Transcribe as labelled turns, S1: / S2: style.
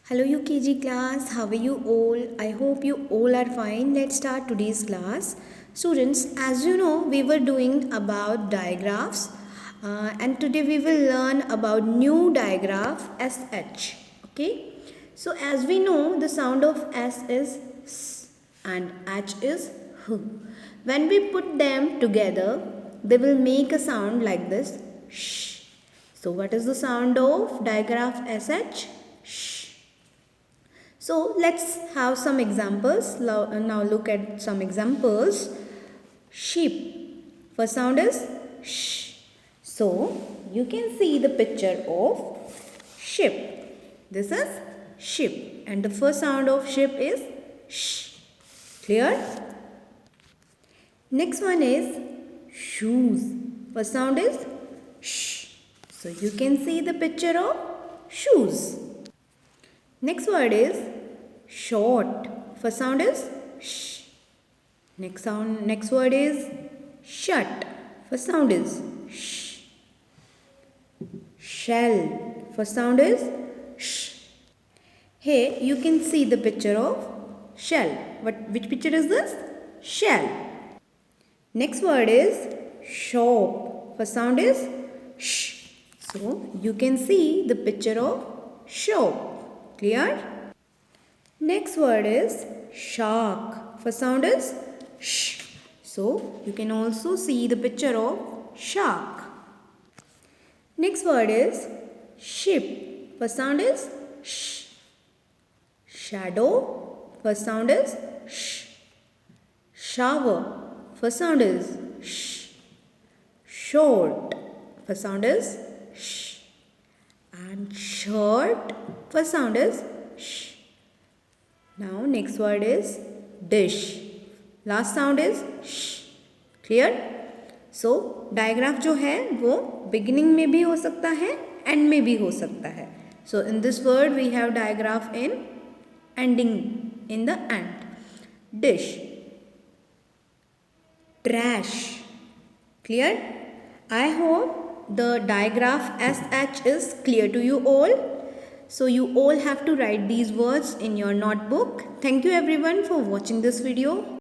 S1: Hello UKG class, how are you all? I hope you all are fine. Let's start today's class. Students, as you know, we were doing about digraphs and today we will learn about new digraph SH. Okay. So as we know, the sound of S is S and H is H. When we put them together, they will make a sound like this. Sh. So what is the sound of digraph SH? Sh. So let's have some examples. Now look at some examples. Sheep. First sound is sh. So you can see the picture of ship. This is ship. And the first sound of ship is sh. Clear? Next one is shoes. First sound is sh. So you can see the picture of shoes. Next word is short. First sound is sh. Next word is shut. First sound is sh. Shell. First sound is sh. Here you can see the picture of shell. Which picture is this? Shell. Next word is shop. First sound is sh. So you can see the picture of shop. Clear? Next word is shark. First sound is sh. So you can also see the picture of shark. Next word is ship. First sound is sh. Shadow. First sound is sh. Shower. First sound is sh. Short. First sound is sh. And shirt. First sound is sh. Now next word is dish. Last sound is sh. Clear? So digraph जो है वो beginning में भी हो सकता है end में भी हो सकता है. So in this word we have digraph in ending, in the end. Dish. Trash. Clear? I hope the digraph SH is clear to you all. So you all have to write these words in your notebook. Thank you everyone for watching this video.